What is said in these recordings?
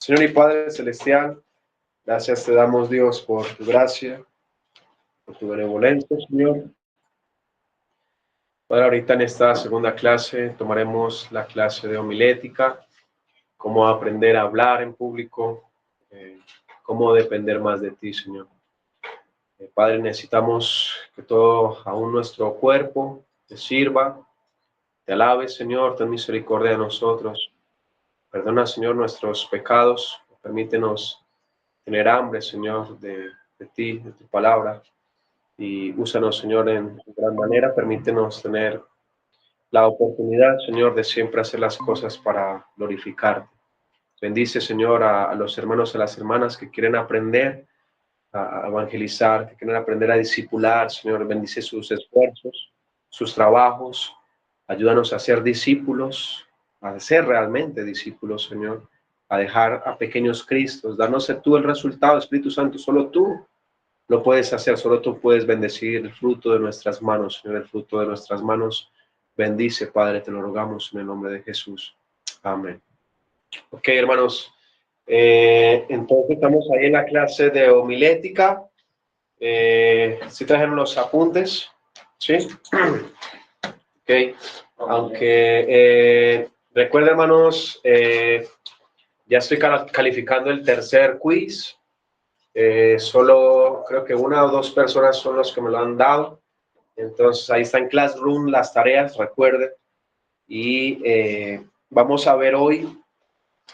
Señor y Padre Celestial, gracias te damos, Dios, por tu gracia, por tu benevolencia, Señor. Padre, ahorita en esta segunda clase tomaremos la clase de homilética, cómo aprender a hablar en público, cómo depender más de ti, Señor. Padre, necesitamos que todo, aún nuestro cuerpo, te sirva, te alabe, Señor, ten misericordia de nosotros. Perdona, Señor, nuestros pecados, permítenos tener hambre, Señor, de ti, de tu palabra, y úsanos, Señor, en gran manera. Permítenos tener la oportunidad, Señor, de siempre hacer las cosas para glorificarte. Bendice, Señor, a los hermanos y a las hermanas que quieren aprender a evangelizar, que quieren aprender a discipular, Señor. Bendice sus esfuerzos, sus trabajos. Ayúdanos a ser discípulos, a ser realmente discípulos, Señor, a dejar a pequeños Cristos. Danos tú el resultado, Espíritu Santo, solo tú lo puedes hacer, solo tú puedes bendecir el fruto de nuestras manos, Señor, el fruto de nuestras manos. Bendice, Padre, te lo rogamos en el nombre de Jesús. Amén. Ok, hermanos, entonces estamos ahí en la clase de homilética. ¿Sí trajeron los apuntes? ¿Sí? Ok, aunque recuerden, hermanos, ya estoy calificando el tercer quiz. Solo creo que una o dos personas son los que me lo han dado. Entonces ahí está en Classroom las tareas, recuerden. Y vamos a ver hoy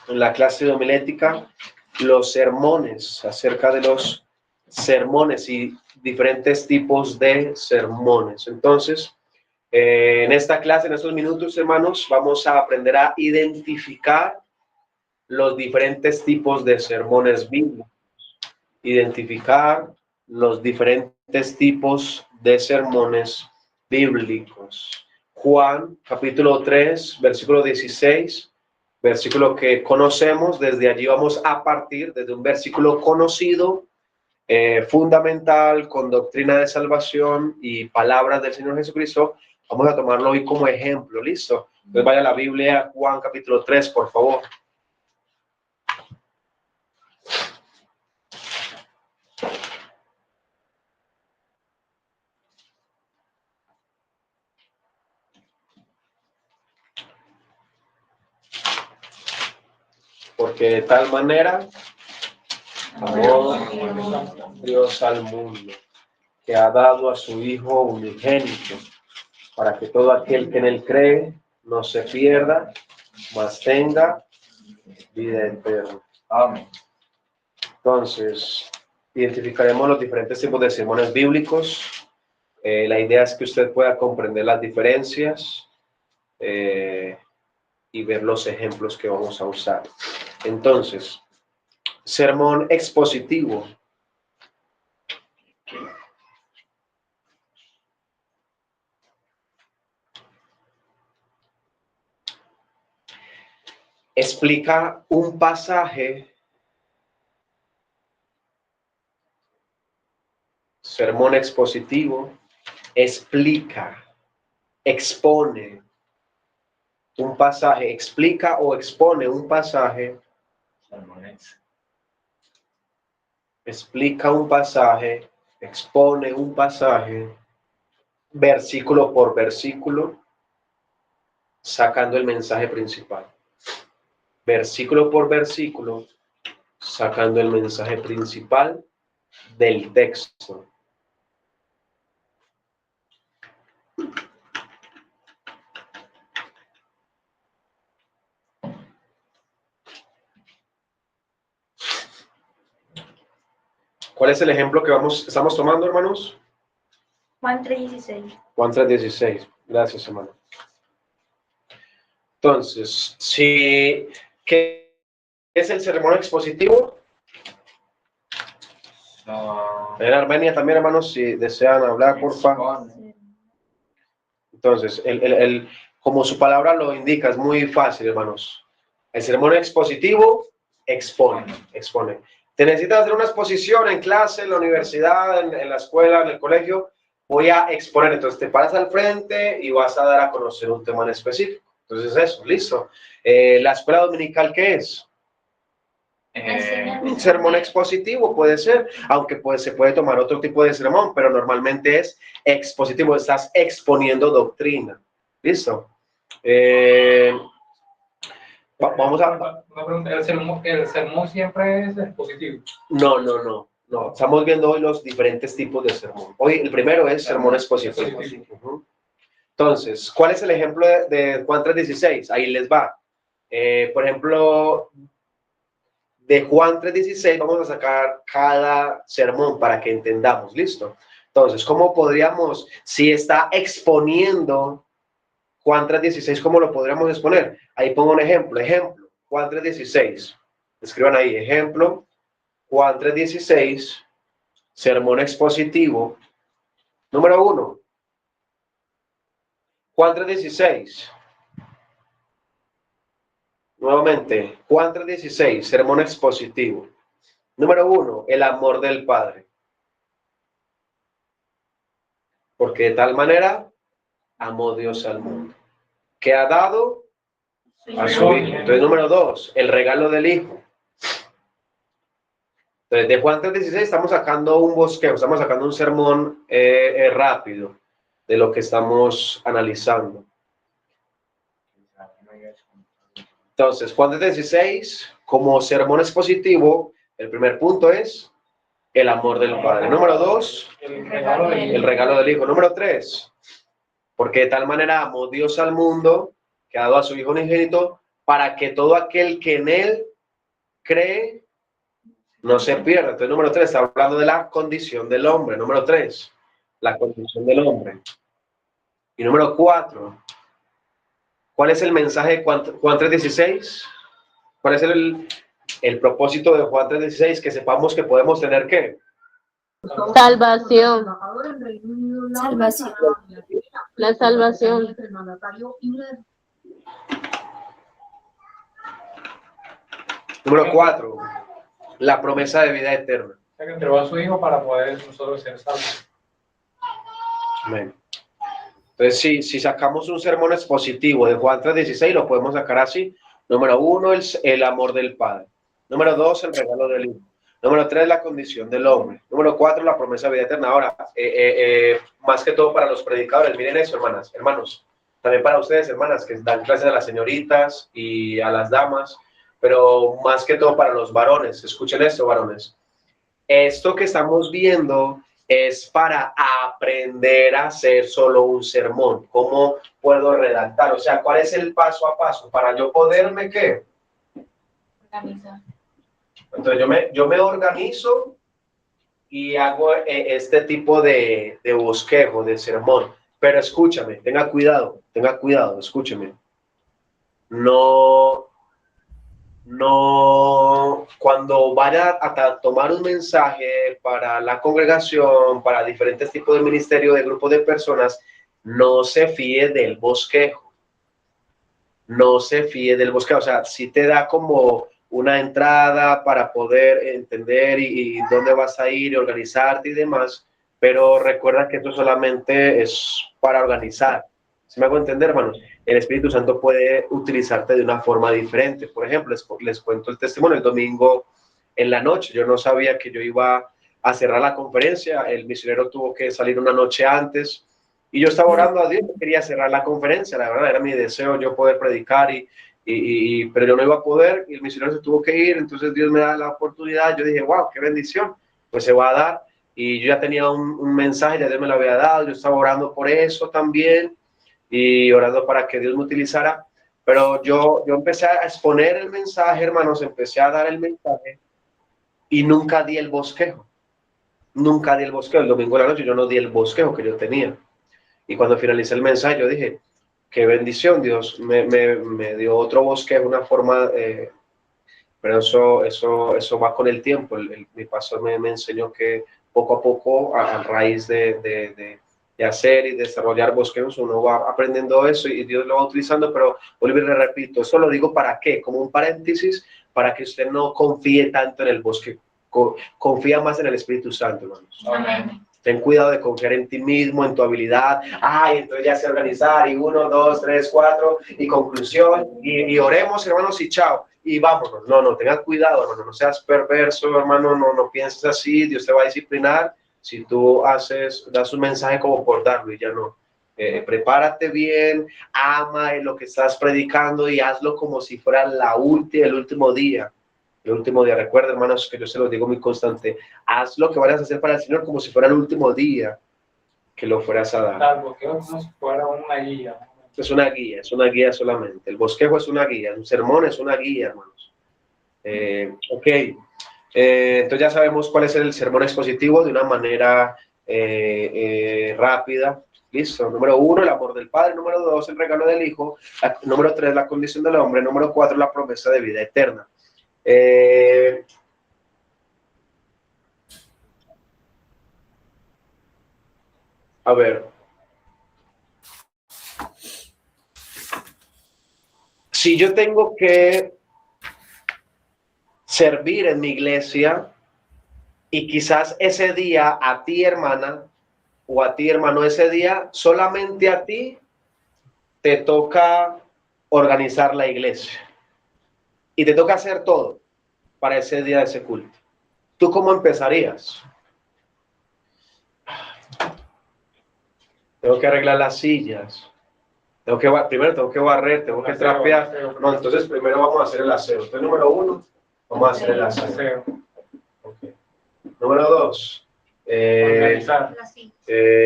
en la clase de homilética los sermones, acerca de los sermones y diferentes tipos de sermones. Entonces, en esta clase, en estos minutos, hermanos, vamos a aprender a identificar los diferentes tipos de sermones bíblicos. Identificar los diferentes tipos de sermones bíblicos. Juan, capítulo 3, versículo 16, versículo que conocemos. Desde allí vamos a partir, desde un versículo conocido, fundamental, con doctrina de salvación y palabras del Señor Jesucristo. Vamos a tomarlo hoy como ejemplo, ¿listo? Entonces vaya a la Biblia, Juan capítulo 3, por favor. Porque de tal manera amó Dios al mundo, que ha dado a su Hijo unigénito, para que todo aquel que en él cree no se pierda, mas tenga vida eterna. Amén. Entonces, identificaremos los diferentes tipos de sermones bíblicos. La idea es que usted pueda comprender las diferencias y ver los ejemplos que vamos a usar. Entonces, sermón expositivo. Explica un pasaje. Sermón expositivo explica, expone un pasaje, explica o expone un pasaje. Explica un pasaje, expone un pasaje, versículo por versículo, sacando el mensaje principal. Versículo por versículo, sacando el mensaje principal del texto. ¿Cuál es el ejemplo que estamos tomando, hermanos? Juan 3:16. Juan 3:16. Gracias, hermano. Entonces, ¿qué es el sermón expositivo? En Armenia también, hermanos, si desean hablar, por favor. Entonces, como su palabra lo indica, es muy fácil, hermanos. El sermón expositivo expone. Te necesitas hacer una exposición en clase, en la universidad, en la escuela, en el colegio. Voy a exponer. Entonces, te paras al frente y vas a dar a conocer un tema en específico. Entonces, eso, listo. ¿La escuela dominical qué es? Un sermón expositivo puede ser, aunque se puede tomar otro tipo de sermón, pero normalmente es expositivo, estás exponiendo doctrina. ¿Listo? Vamos a... Una pregunta, ¿el sermón siempre es expositivo? No. Estamos viendo hoy los diferentes tipos de sermón. Hoy el primero es sermón expositivo. Entonces, ¿cuál es el ejemplo de Juan 3:16? Ahí les va. Por ejemplo, de Juan 3:16 vamos a sacar cada sermón para que entendamos. ¿Listo? Entonces, ¿cómo podríamos, si está exponiendo Juan 3:16, cómo lo podríamos exponer? Ahí pongo un ejemplo. Ejemplo, Juan 3:16. Escriban ahí, ejemplo, Juan 3:16, sermón expositivo. Número 1. Juan 3:16. Nuevamente, Juan 3:16, sermón expositivo. Número 1, el amor del Padre. Porque de tal manera amó Dios al mundo, que ha dado a su Hijo. Entonces, número 2, el regalo del Hijo. Entonces, de Juan 3:16 estamos sacando un bosquejo, estamos sacando un sermón rápido de lo que estamos analizando. Entonces, Juan 3:16, como sermón expositivo, el primer punto es el amor del Padre. Número 2, el regalo del Hijo. Número 3, porque de tal manera amó Dios al mundo, que ha dado a su Hijo unigénito, para que todo aquel que en Él cree no se pierda. Entonces, número 3, está hablando de la condición del hombre. Número 3, la condición del hombre. Y número 4, ¿cuál es el mensaje de Juan 3:16? ¿Cuál es el propósito de Juan 3:16? Que sepamos que podemos tener ¿qué? Salvación. Salvación. La salvación. Número 4, la promesa de vida eterna. O sea, que entregó a su Hijo para poder nosotros ser salvos. Amén. Entonces, si sacamos un sermón expositivo de Juan 3:16, lo podemos sacar así. Número 1, el amor del Padre. Número 2, el regalo del Hijo. Número 3, la condición del hombre. Número 4, la promesa de vida eterna. Ahora, más que todo para los predicadores, miren eso, hermanos. También para ustedes, hermanas, que dan clases a las señoritas y a las damas, pero más que todo para los varones. Escuchen esto, varones. Esto que estamos viendo es para aprender a hacer solo un sermón. ¿Cómo puedo redactar? O sea, ¿cuál es el paso a paso? Para yo poderme, ¿qué? Organizar. Entonces yo me organizo y hago este tipo de bosquejo, de sermón. Pero escúchame, tenga cuidado, escúcheme. No, cuando vaya a tomar un mensaje para la congregación, para diferentes tipos de ministerio, de grupos de personas, no se fíe del bosquejo. O sea, si te da como una entrada para poder entender y dónde vas a ir y organizarte y demás, pero recuerda que esto solamente es para organizar. ¿Sí me hago entender, hermanos? El Espíritu Santo puede utilizarte de una forma diferente. Por ejemplo, les cuento el testimonio. El domingo en la noche, yo no sabía que yo iba a cerrar la conferencia. El misionero tuvo que salir una noche antes y yo estaba orando a Dios. Quería cerrar la conferencia. La verdad, era mi deseo yo poder predicar, pero yo no iba a poder y el misionero se tuvo que ir. Entonces Dios me da la oportunidad. Yo dije, wow, qué bendición. Pues se va a dar. Y yo ya tenía un mensaje, ya Dios me lo había dado. Yo estaba orando por eso también y orando para que Dios me utilizara, pero yo empecé a exponer el mensaje, hermanos, empecé a dar el mensaje y nunca di el bosquejo. El domingo de la noche yo no di el bosquejo que yo tenía. Y cuando finalicé el mensaje yo dije, qué bendición, Dios me dio otro bosquejo, una forma, pero eso va con el tiempo. Mi pastor me enseñó que poco a poco, a raíz de hacer y desarrollar bosquejos, uno va aprendiendo eso y Dios lo va utilizando, pero vuelvo y le repito, eso lo digo para qué, como un paréntesis, para que usted no confíe tanto en el bosquejo, confía más en el Espíritu Santo, hermanos. Amén. Ten cuidado de confiar en ti mismo, en tu habilidad. Entonces ya sé organizar y 1, 2, 3, 4 y conclusión y oremos, hermanos, y chao. y vámonos. No, no, tenga cuidado, hermano, no seas perverso, hermano, no pienses así, Dios te va a disciplinar si tú das un mensaje como por darlo y ya no. Prepárate bien, ama en lo que estás predicando y hazlo como si fuera el último día. El último día, recuerda, hermanos, que yo se los digo muy constante, haz lo que vayas a hacer para el Señor como si fuera el último día que lo fueras a dar. Claro, porque es como si fuera una guía. Es una guía solamente. El bosquejo es una guía, un sermón es una guía, hermanos. Ok, entonces ya sabemos cuál es el sermón expositivo de una manera rápida. Listo. Número 1, el amor del Padre. Número 2, el regalo del Hijo. Número 3, la condición del hombre. Número 4, la promesa de vida eterna. A ver. Si yo tengo que servir en mi iglesia y quizás ese día a ti, hermana, o a ti, hermano, ese día solamente a ti te toca organizar la iglesia y te toca hacer todo para ese día de ese culto. ¿Tú cómo empezarías? Tengo que arreglar las sillas. Primero tengo que barrer, tengo que trapear. No, entonces primero vamos a hacer el aseo. Entonces, número 1, vamos a hacer el aseo. Okay. Número 2,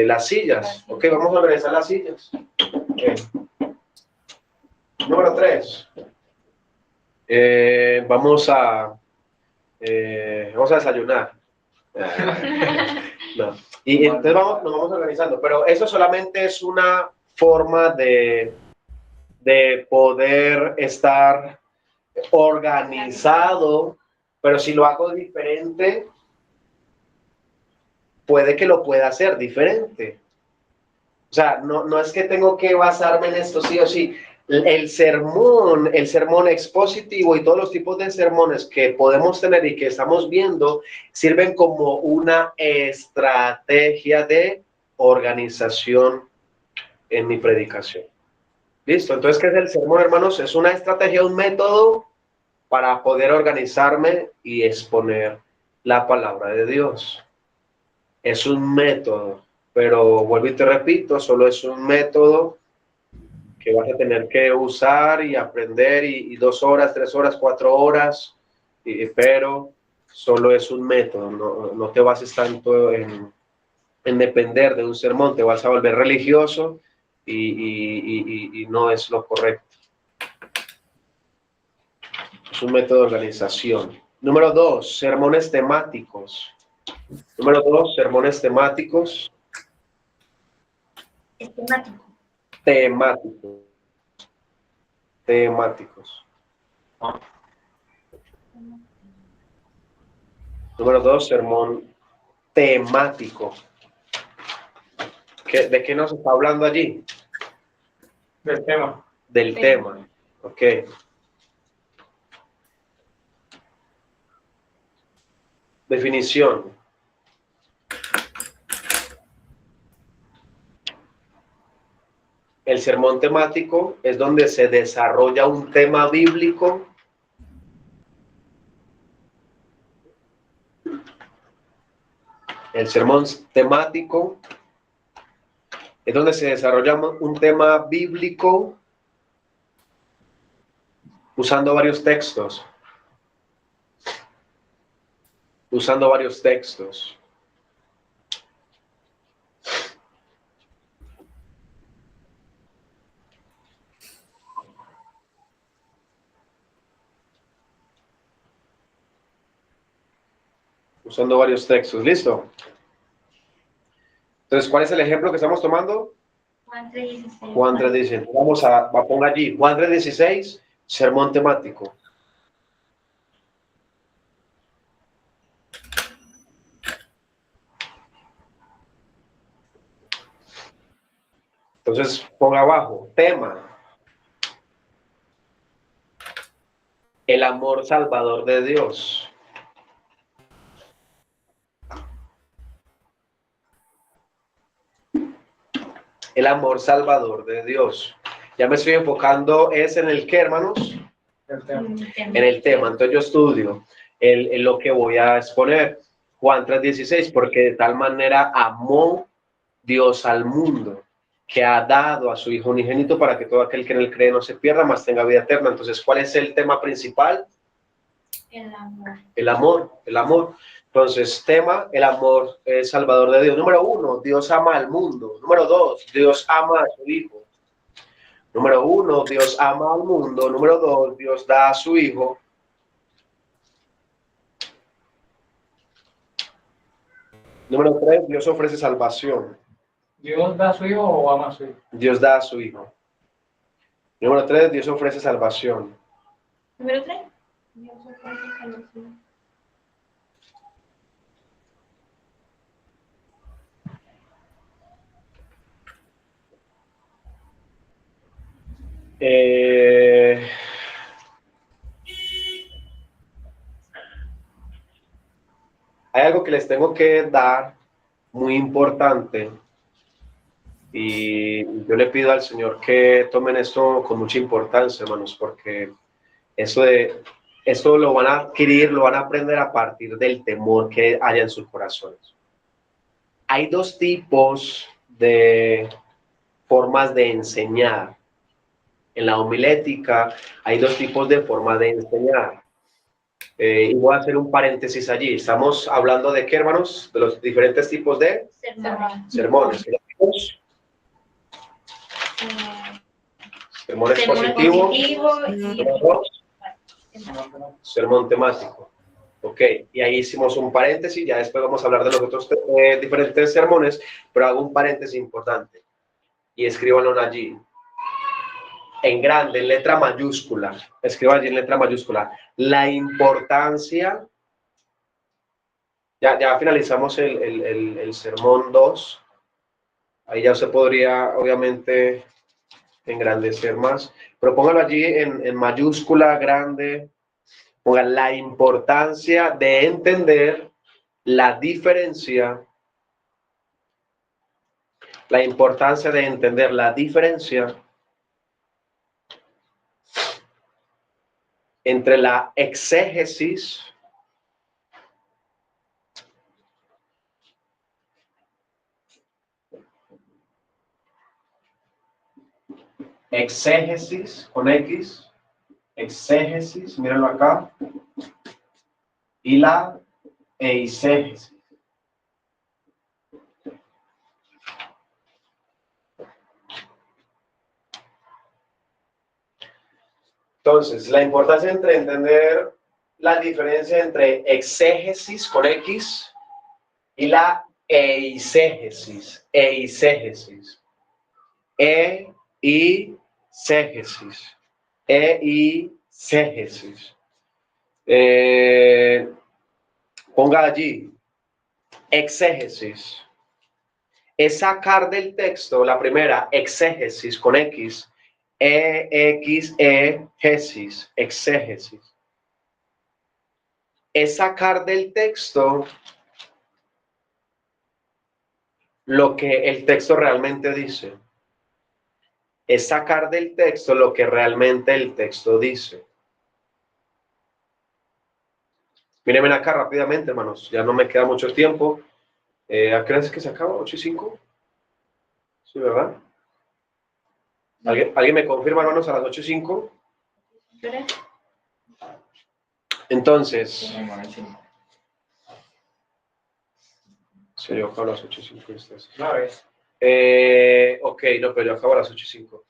las sillas. Ok, vamos a organizar las sillas. Okay. Número 3, vamos a desayunar. No. Y entonces nos vamos organizando, pero eso solamente es una forma de poder estar organizado, pero si lo hago diferente, puede que lo pueda hacer diferente. O sea, no es que tengo que basarme en esto sí o sí. El sermón expositivo y todos los tipos de sermones que podemos tener y que estamos viendo sirven como una estrategia de organización en mi predicación. ¿Listo? Entonces, ¿qué es el sermón, hermanos? Es una estrategia, un método para poder organizarme y exponer la palabra de Dios. Es un método, pero vuelvo y te repito, solo es un método que vas a tener que usar y aprender y 2 horas, 3 horas, 4 horas, pero solo es un método, no te bases tanto en depender de un sermón, te vas a volver religioso y no es lo correcto. Es un método de organización. Número 2, sermones temáticos. Número 2, sermones temáticos. Temáticos. Número 2, sermón temático. ¿De qué nos está hablando allí? Del tema. Del tema. Ok. Definición. El sermón temático es donde se desarrolla un tema bíblico El sermón temático es donde se desarrolla un tema bíblico usando varios textos. Usando varios textos. Usando varios textos. ¿Listo? Entonces, ¿cuál es el ejemplo que estamos tomando? Juan 3:16. Juan 3:16. Vamos a poner allí. Juan 3:16, sermón temático. Entonces, ponga abajo, tema. El amor salvador de Dios. El amor salvador de Dios. Ya me estoy enfocando, ¿es en el qué, hermanos? El tema. en el tema. Entonces yo estudio en lo que voy a exponer. Juan 3:16, porque de tal manera amó Dios al mundo, que ha dado a su Hijo unigénito para que todo aquel que en él cree no se pierda, mas tenga vida eterna. Entonces, ¿cuál es el tema principal? El amor. El amor, el amor. Entonces, tema, el amor es salvador de Dios. Número 1, Dios ama al mundo. Número 2, Dios ama a su Hijo. Número 1, Dios ama al mundo. Número 2, Dios da a su Hijo. Número 3, Dios ofrece salvación. ¿Dios da a su hijo o ama a su hijo? Dios da a su Hijo. Número 3, Dios ofrece salvación. Número 3. Dios ofrece salvación. Hay algo que les tengo que dar muy importante y yo le pido al Señor que tomen esto con mucha importancia, hermanos, porque esto lo van a adquirir, lo van a aprender a partir del temor que haya en sus corazones. Hay dos tipos de formas de enseñar. En la homilética hay dos tipos de formas de enseñar. Y voy a hacer un paréntesis allí. Estamos hablando de qué, hermanos, de los diferentes tipos de sermones. Sermones positivo. Número 2, sermón temático. Ok, y ahí hicimos un paréntesis, ya después vamos a hablar de los otros diferentes sermones, pero hago un paréntesis importante y escríbanlo allí. En grande, en letra mayúscula, escriban allí en letra mayúscula, la importancia, ya finalizamos el sermón 2, ahí ya se podría obviamente engrandecer más, pero póngalo allí en mayúscula, grande, pongan la importancia de entender la diferencia entre la exégesis con X, exégesis, mírenlo acá, y la eisegesis. Entonces, la importancia entre entender la diferencia entre exégesis con X y la eisegesis. Eisegesis. Eisegesis. Eisegesis. Ponga allí. Exégesis. Es sacar del texto la primera exégesis con X. Exégesis, exégesis. Es sacar del texto lo que el texto realmente dice. Es sacar del texto lo que realmente el texto dice. Mírenme acá rápidamente, hermanos. Ya no me queda mucho tiempo. ¿A qué hora es que se acaba? ¿8:05? Sí, ¿verdad? ¿Alguien me confirma, hermanos, a las 8:05? Entonces, sí, yo acabo a las 8:05. Una vez. Ok, no, pero yo acabo a las 8:05.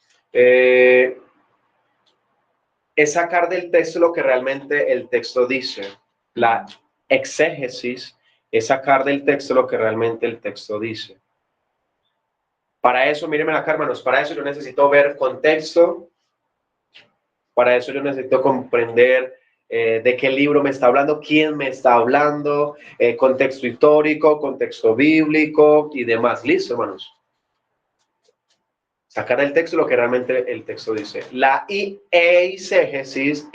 Es sacar del texto lo que realmente el texto dice. La exégesis es sacar del texto lo que realmente el texto dice. Para eso, mírenme acá, hermanos, para eso yo necesito ver contexto. Para eso yo necesito comprender de qué libro me está hablando, quién me está hablando, contexto histórico, contexto bíblico y demás. ¿Listo, hermanos? Sacar del texto lo que realmente el texto dice. La eisegesis,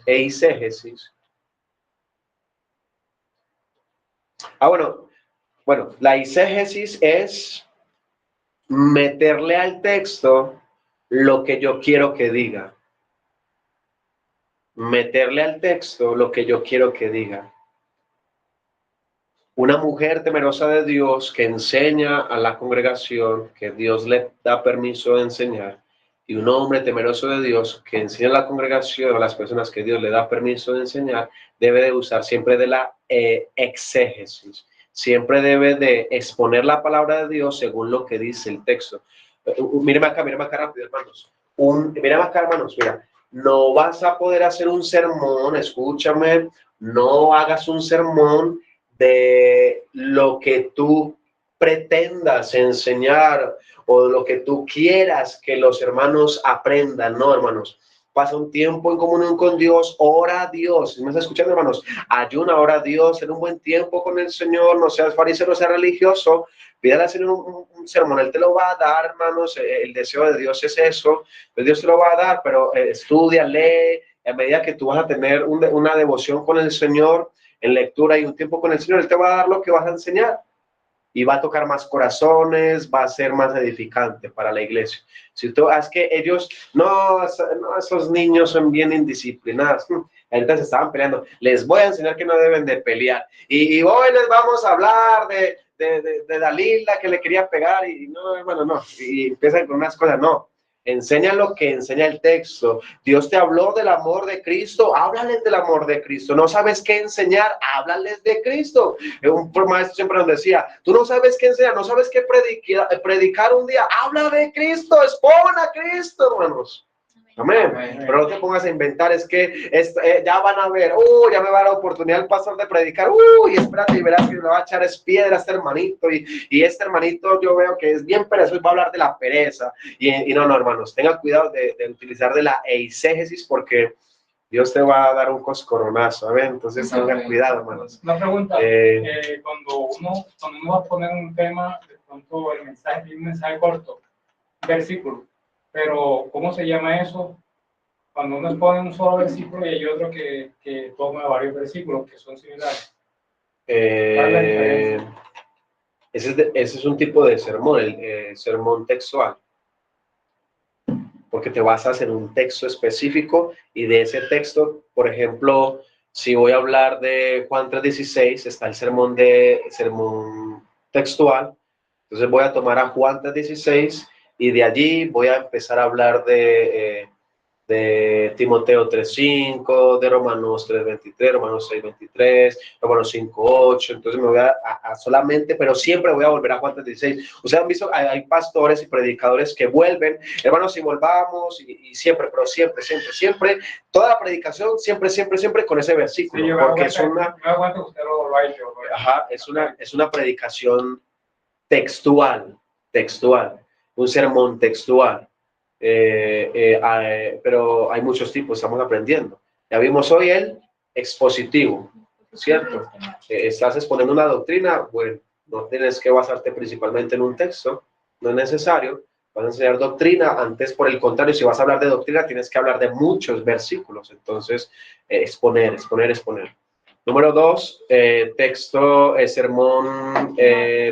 eisegesis. Bueno, la eisegesis es meterle al texto lo que yo quiero que diga. Meterle al texto lo que yo quiero que diga. Una mujer temerosa de Dios que enseña a la congregación, que Dios le da permiso de enseñar, y un hombre temeroso de Dios que enseña a la congregación, a las personas que Dios le da permiso de enseñar, debe de usar siempre de la exégesis. Siempre debe de exponer la palabra de Dios según lo que dice el texto. Míreme acá rápido, hermanos. Míreme acá, hermanos, mira. No vas a poder hacer un sermón, escúchame, no hagas un sermón de lo que tú pretendas enseñar o lo que tú quieras que los hermanos aprendan, ¿no, hermanos? Pasa un tiempo en comunión con Dios, ora a Dios. ¿Me está escuchando, hermanos? Ayuna, ora a Dios, en un buen tiempo con el Señor, no seas fariseo, no seas religioso. Pídale hacer un sermón, Él te lo va a dar, hermanos. El deseo de Dios es eso, Dios te lo va a dar, pero estudia, lee. A medida que tú vas a tener una devoción con el Señor, en lectura y un tiempo con el Señor, Él te va a dar lo que vas a enseñar. Y va a tocar más corazones, va a ser más edificante para la iglesia. Si tú, es que ellos, no, esos niños son bien indisciplinados. Ahorita se estaban peleando. Les voy a enseñar que no deben de pelear. Y hoy les vamos a hablar de Dalila que le quería pegar. Y no, hermano, no. Y empiezan con unas cosas, no. Enseña lo que enseña el texto. Dios te habló del amor de Cristo, háblales del amor de Cristo. No sabes qué enseñar, háblales de Cristo. Un maestro siempre nos decía, tú no sabes qué enseñar, no sabes qué predicar un día, habla de Cristo, expon a Cristo, hermanos. Amén. Pero no te pongas a inventar, es que ya van a ver, ya me va a dar la oportunidad el pastor de predicar, y espérate y verás que me va a echar piedra a este hermanito, y este hermanito yo veo que es bien perezoso y va a hablar de la pereza, y no, hermanos, tengan cuidado de utilizar de la eisegesis porque Dios te va a dar un coscoronazo, ¿ven? Entonces tengan cuidado, hermanos. Una pregunta, cuando uno va a poner un tema, de pronto el mensaje tiene un mensaje corto, versículo, pero ¿cómo se llama eso? Cuando uno pone un solo versículo y hay otro que toma varios versículos que son similares. ¿Cuál es la diferencia? Ese es un tipo de sermón, el sermón textual. Porque te basas en un texto específico y de ese texto, por ejemplo, si voy a hablar de Juan 3:16, está el sermón textual, entonces voy a tomar a Juan 3:16 y de allí voy a empezar a hablar de Timoteo 3:5, de Romanos 3:23, Romanos 6:23, Romanos 5:8, entonces me voy a solamente, pero siempre voy a volver a Juan 3:16. Ustedes han visto, hay pastores y predicadores que vuelven, hermanos, y volvamos, y siempre, pero siempre, toda la predicación, siempre con ese versículo, sí, porque es una... No aguanto que usted lo ha hecho. Ajá, es una predicación textual, un sermón textual. Pero hay muchos tipos, estamos aprendiendo. Ya vimos hoy el expositivo, ¿cierto? Estás exponiendo una doctrina, bueno, no tienes que basarte principalmente en un texto, no es necesario. Vas a enseñar doctrina, antes por el contrario, si vas a hablar de doctrina, tienes que hablar de muchos versículos, entonces exponer. Número 2, texto, sermón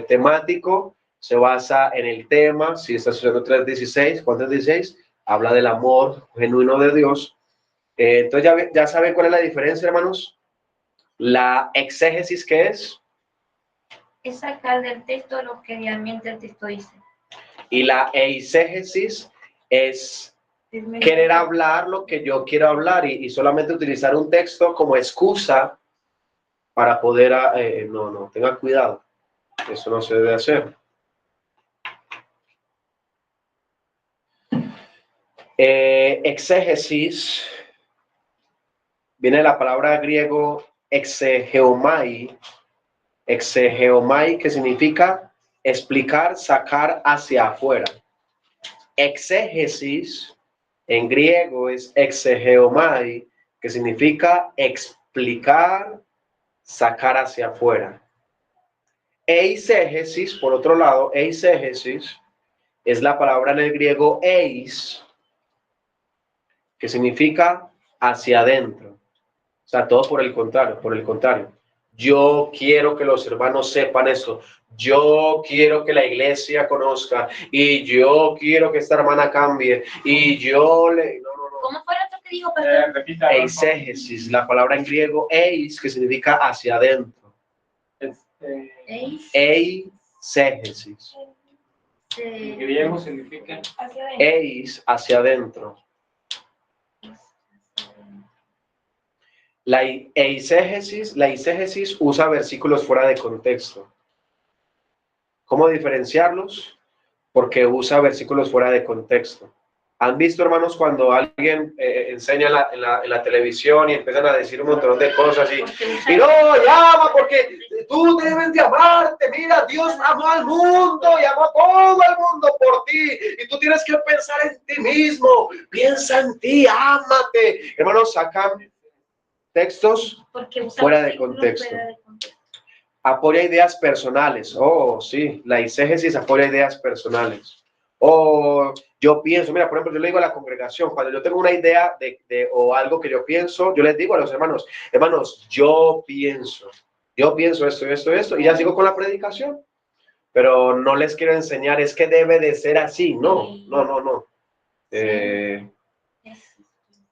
temático. Se basa en el tema, si estás estudiando 3:16, Juan 3:16, habla del amor genuino de Dios. Entonces ya saben cuál es la diferencia, hermanos. La exégesis, ¿qué es? Es sacar del texto lo que realmente el texto dice. Y la eisegesis es querer hablar lo que yo quiero hablar y solamente utilizar un texto como excusa para poder... no, tengan cuidado. Eso no se debe hacer. Exégesis viene de la palabra griego exegeomai, que significa explicar, sacar hacia afuera. Exégesis en griego es exegeomai, que significa explicar, sacar hacia afuera. Eisegesis, por otro lado, eisegesis es la palabra en el griego eis, que significa hacia adentro. O sea, todo por el contrario. Yo quiero que los hermanos sepan esto. Yo quiero que la iglesia conozca. Y yo quiero que esta hermana cambie. Y yo le... No, no, no. ¿Cómo fue esto que dijo, pastor? Repita. Eisegesis, la palabra en griego eis, que significa hacia adentro. Eisegesis. En griego significa Hacia adentro. Eis, hacia adentro. La eisegesis usa versículos fuera de contexto. ¿Cómo diferenciarlos? Porque usa versículos fuera de contexto. ¿Han visto, hermanos, cuando alguien enseña en la televisión y empiezan a decir un montón de cosas y no, llama porque tú debes de amarte, mira, Dios amó al mundo y amó a todo el mundo por ti y tú tienes que pensar en ti mismo, piensa en ti, ámate. Hermanos, sacan textos fuera de contexto. Apoya ideas personales. Oh, sí, la eisegesis apoya ideas personales. O yo pienso, mira, por ejemplo, yo le digo a la congregación, cuando yo tengo una idea o algo que yo pienso, yo les digo a los hermanos, yo pienso esto, y ya sigo con la predicación. Pero no les quiero enseñar, es que debe de ser así. No.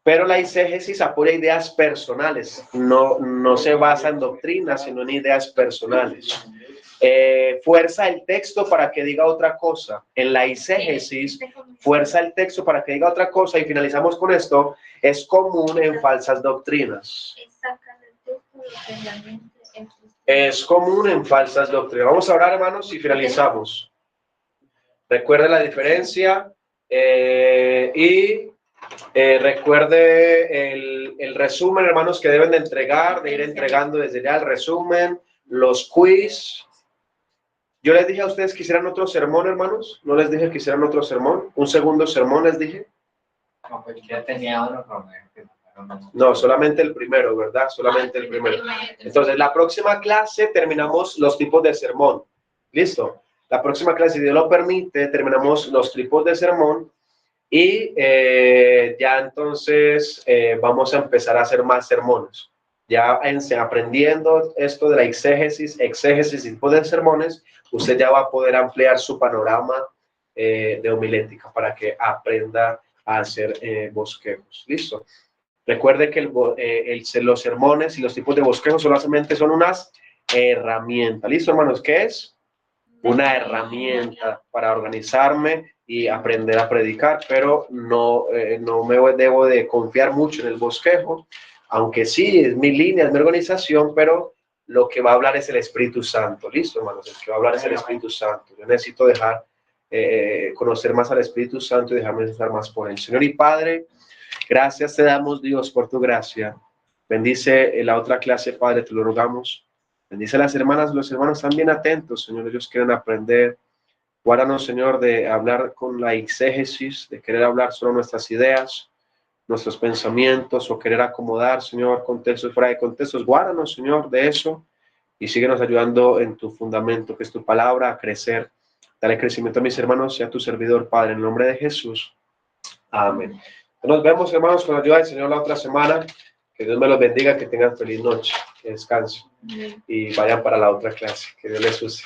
Pero la eisegesis apoya ideas personales, no se basa en doctrinas, sino en ideas personales. Fuerza el texto para que diga otra cosa. En la eisegesis, fuerza el texto para que diga otra cosa, y finalizamos con esto, es común en falsas doctrinas. Es común en falsas doctrinas. Vamos a orar, hermanos, y finalizamos. Recuerden la diferencia recuerde el resumen, hermanos, que deben de entregar, de ir entregando desde ya el resumen, los quiz. Yo les dije a ustedes que hicieran otro sermón, hermanos. No les dije que hicieran otro sermón. Un segundo sermón les dije. No, pues ya tenía uno. No, solamente el primero, ¿verdad? Solamente el primero. Entonces, la próxima clase terminamos los tipos de sermón. ¿Listo? La próxima clase, si Dios lo permite, terminamos los tipos de sermón. Y ya entonces vamos a empezar a hacer más sermones. Ya aprendiendo esto de la exégesis y tipo de sermones, usted ya va a poder ampliar su panorama de homilética para que aprenda a hacer bosquejos. ¿Listo? Recuerde que los sermones y los tipos de bosquejos solamente son unas herramientas. ¿Listo, hermanos? ¿Qué es? Una herramienta para organizarme y aprender a predicar, pero no me debo de confiar mucho en el bosquejo, aunque sí, es mi línea, es mi organización, pero lo que va a hablar es el Espíritu Santo. ¿Listo, hermanos? El que va a hablar es el Espíritu Santo. Yo necesito dejar conocer más al Espíritu Santo y dejarme estar más por él. Señor y Padre, gracias te damos, Dios, por tu gracia. Bendice la otra clase, Padre, te lo rogamos. Bendice a las hermanas, los hermanos también atentos, Señor, ellos quieren aprender. Guárdanos, Señor, de hablar con la exégesis, de querer hablar solo nuestras ideas, nuestros pensamientos, o querer acomodar, Señor, contextos fuera de contextos. Guárdanos, Señor, de eso, y síguenos ayudando en tu fundamento, que es tu palabra, a crecer. Dale crecimiento a mis hermanos y a tu servidor, Padre, en el nombre de Jesús. Amén. Nos vemos, hermanos, con la ayuda del Señor la otra semana. Que Dios me los bendiga, que tengan feliz noche, que descansen y vayan para la otra clase. Que Dios les use.